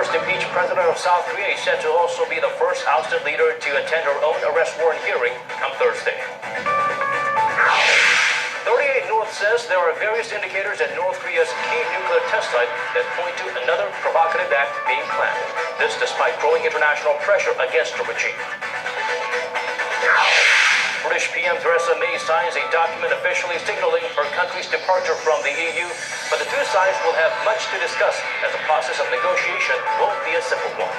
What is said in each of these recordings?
first impeached president of South Korea is said to also be the first ousted leader to attend her own arrest warrant hearing on Thursday. 38 North says there are various indicators at North Korea's key nuclear test site that point to another provocative act being planned. This despite growing international pressure against the regime. British PM Theresa May signs a document officially signaling her country's departure from the EU, but the two sides will have much to discuss as the process of negotiation won't be a simple one.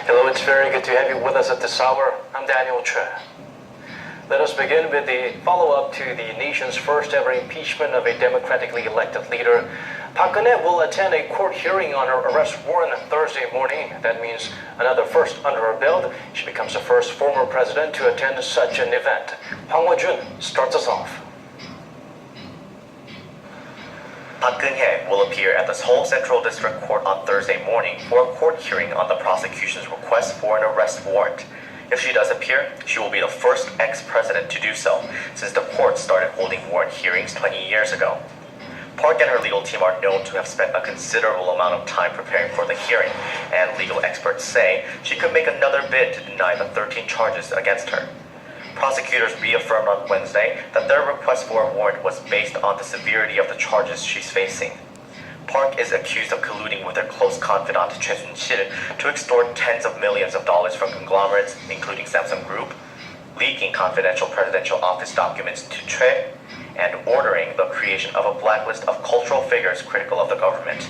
Hello, it's very good to have you with us at this hour. I'm Daniel Che. Let us begin with the follow-up to the nation's first ever impeachment of a democratically elected leader. Park Geun-hye will attend a court hearing on her arrest warrant on Thursday morning. That means another first under her belt. She becomes the first former president to attend such an event. Hwang Woo-jun starts us off. Park Geun-hye will appear at the Seoul Central District Court on Thursday morning for a court hearing on the prosecution's request for an arrest warrant. If she does appear, she will be the first ex-president to do so since the court started holding warrant hearings 20 years ago. Park and her legal team are known to have spent a considerable amount of time preparing for the hearing, and legal experts say she could make another bid to deny the 13 charges against her. Prosecutors reaffirmed on Wednesday that their request for a warrant was based on the severity of the charges she's facing. Park is accused of colluding with her close confidant Choi Soon-sil to extort tens of millions of dollars from conglomerates, including Samsung Group, leaking confidential presidential office documents to Choi, and ordering the creation of a blacklist of cultural figures critical of the government.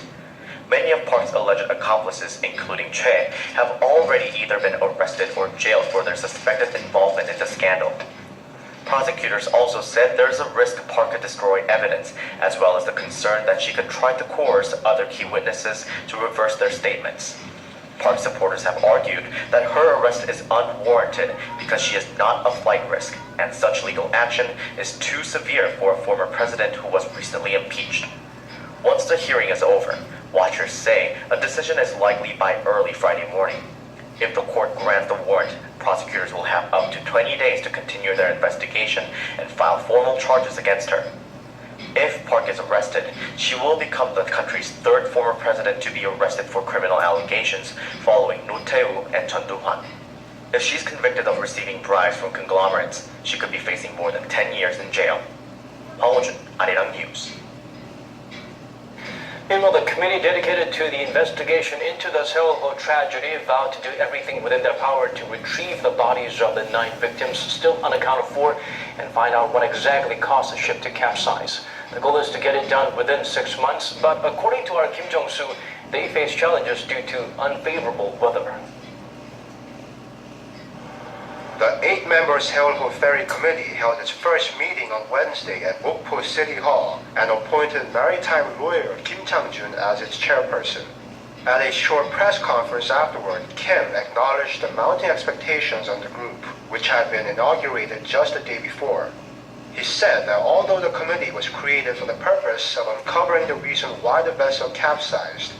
Many of Park's alleged accomplices, including Choi, have already either been arrested or jailed for their suspected involvement in the scandal. Prosecutors also said there is a risk Park could destroy evidence, as well as the concern that she could try to coerce other key witnesses to reverse their statements. Park supporters have argued that her arrest is unwarranted because she is not a flight risk, and such legal action is too severe for a former president who was recently impeached. Once the hearing is over, watchers say a decision is likely by early Friday morning. If the court grants the warrant, prosecutors will have up to 20 days to continue their investigation and file formal charges against her. If Park is arrested, she will become the country's third former president to be arrested for criminal allegations, following Roh Tae-woo and Chun Doo-hwan. If she's convicted of receiving bribes from conglomerates, she could be facing more than 10 years in jail. Hwang Woo-jun, Arirang News. Meanwhile, the committee dedicated to the investigation into the Seoul tragedy vowed to do everything within their power to retrieve the bodies of the 9 victims still unaccounted for and find out what exactly caused the ship to capsize. The goal is to get it done within 6 months, but according to our Kim Jong-soo, they face challenges due to unfavorable weather. The 8-member Seoul Ferry Committee held its first meeting on Wednesday at Mokpo City Hall and appointed maritime lawyer Kim Chang-jun as its chairperson. At a short press conference afterward, Kim acknowledged the mounting expectations on the group, which had been inaugurated just the day before. He said that although the committee was created for the purpose of uncovering the reason why the vessel capsized,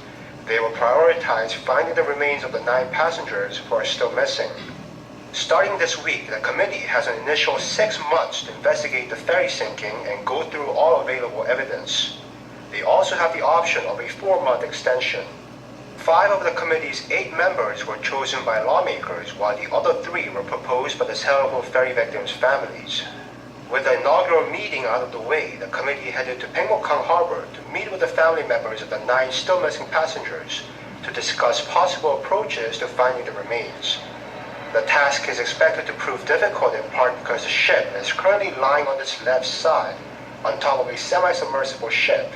they will prioritize finding the remains of the 9 passengers who are still missing. Starting this week, the committee has an initial 6 months to investigate the ferry sinking and go through all available evidence. They also have the option of a 4-month extension. 5 of the committee's 8 members were chosen by lawmakers, while the other 3 were proposed by the Seoul ferry victims' families. With the inaugural meeting out of the way, the committee headed to Pyeongchang Harbor to meet with the family members of the 9 still missing passengers to discuss possible approaches to finding the remains. The task is expected to prove difficult in part because the ship is currently lying on its left side, on top of a semi-submersible ship,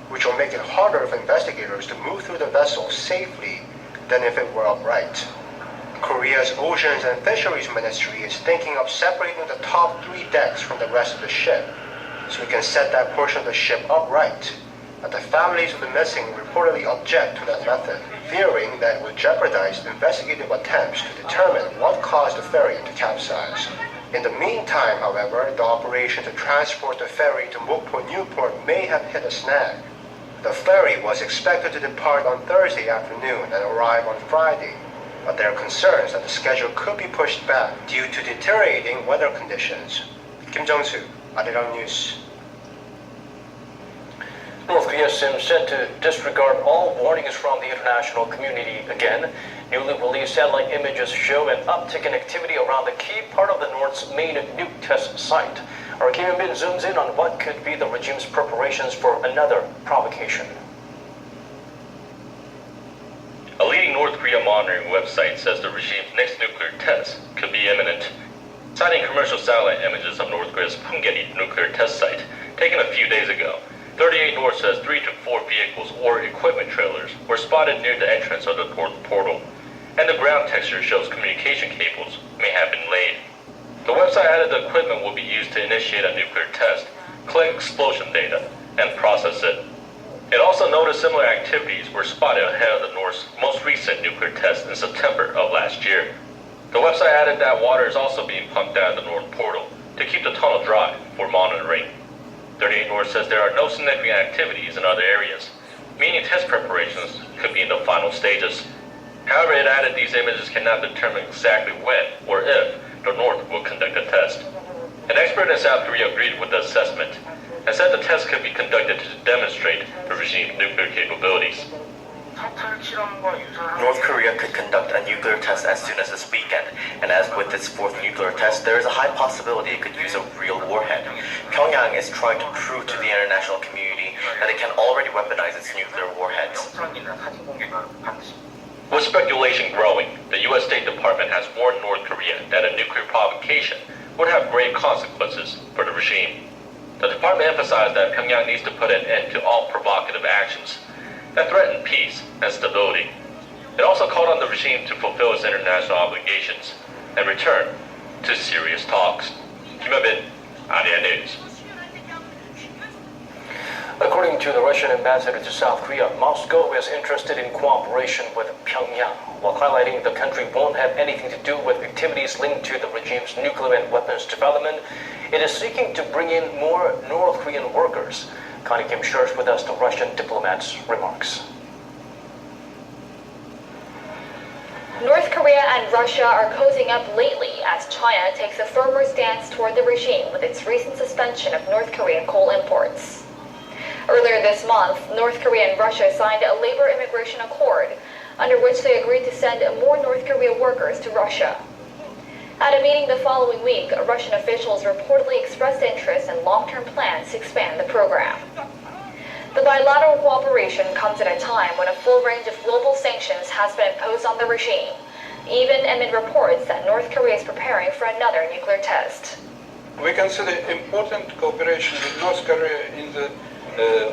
which will make it harder for investigators to move through the vessel safely than if it were upright. Korea's Oceans and Fisheries Ministry is thinking of separating the top 3 decks from the rest of the ship, so we can set that portion of the ship upright. But the families of the missing reportedly object to that method, fearing that it would jeopardize investigative attempts to determine what caused the ferry to capsize. In the meantime, however, the operation to transport the ferry to Mokpo Newport may have hit a snag. The ferry was expected to depart on Thursday afternoon and arrive on Friday, but there are concerns that the schedule could be pushed back due to deteriorating weather conditions. Kim Jong-soo, Arirang News. North Korea seems set to disregard all warnings from the international community again. Newly released satellite images show an uptick in activity around the key part of the North's main nuke test site. Our Kim Hyun-bin zooms in on what could be the regime's preparations for another provocation. A leading North Korea monitoring website says the regime's next nuclear test could be imminent. Citing commercial satellite images of North Korea's Punggye nuclear test site taken a few days ago, 38 North says 3 to 4 vehicles or equipment trailers were spotted near the entrance of the north portal, and the ground texture shows communication cables may have been laid. The website added the equipment will be used to initiate a nuclear test, collect explosion data, and process it. It also noted similar activities were spotted ahead of the North's most recent nuclear test in September of last year. The website added that water is also being pumped out of the north portal to keep the tunnel dry for monitoring. 38 North says there are no significant activities in other areas, meaning test preparations could be in the final stages. However, it added these images cannot determine exactly when or if the North will conduct a test. An expert in South Korea agreed with the assessment and said the test could be conducted to demonstrate the regime's nuclear capabilities. North Korea could conduct a nuclear test as soon as this weekend, and as with its fourth nuclear test, there is a high possibility it could use a real warhead. Pyongyang is trying to prove to the international community that it can already weaponize its nuclear warheads. With speculation growing, the U.S. State Department has warned North Korea that a nuclear provocation would have grave consequences for the regime. The department emphasized that Pyongyang needs to put an end to all provocative actions that threaten peace and stability. It also called on the regime to fulfill its international obligations and return to serious talks. Kim Hyun-bin, ADN News. According to the Russian ambassador to South Korea, Moscow is interested in cooperation with Pyongyang, while highlighting the country won't have anything to do with activities linked to the regime's nuclear and weapons development. It is seeking to bring in more North Korean workers. Connie Kim shares with us the Russian diplomat's remarks. North Korea and Russia are cozying up lately as China takes a firmer stance toward the regime with its recent suspension of North Korean coal imports. Earlier this month, North Korea and Russia signed a labor immigration accord under which they agreed to send more North Korean workers to Russia. At a meeting the following week, Russian officials reportedly expressed interest in long-term plans to expand the program. The bilateral cooperation comes at a time when a full range of global sanctions has been imposed on the regime, even amid reports that North Korea is preparing for another nuclear test. We consider important cooperation with North Korea in the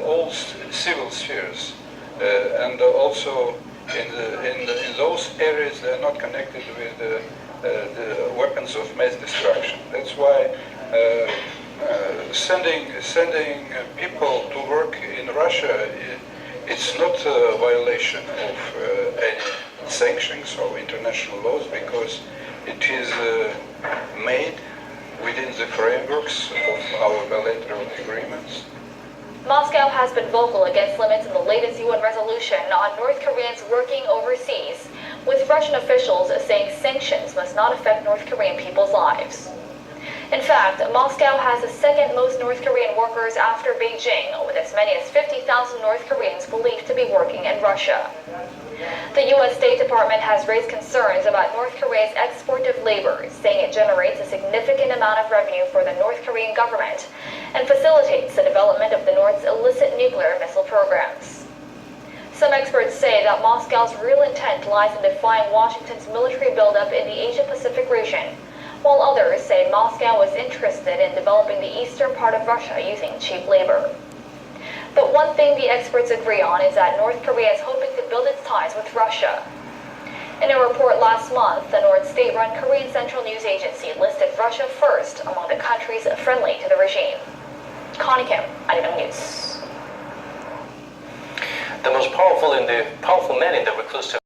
all civil spheres, and also in those areas that are not connected with the weapons of mass destruction. That's why sending people to work in Russia, it's not a violation of any sanctions or international laws, because it is made within the frameworks of our bilateral agreements. Moscow has been vocal against limits in the latest UN resolution on North Koreans working overseas, with Russian officials saying sanctions must not affect North Korean people's lives. In fact, Moscow has the second most North Korean workers after Beijing, with as many as 50,000 North Koreans believed to be working in Russia. The U.S. State Department has raised concerns about North Korea's export of labor, saying it generates a significant amount of revenue for the North Korean government and facilitates the development of the North's illicit nuclear missile programs. Some experts say that Moscow's real intent lies in defying Washington's military buildup in the Asia-Pacific region, while others say Moscow is interested in developing the eastern part of Russia using cheap labor. But one thing the experts agree on is that North Korea is hoping to build its ties with Russia. In a report last month, the North state-run Korean Central News Agency listed Russia first among the countries friendly to the regime. Connie Kim, ADN News. The most powerful man in the reclusive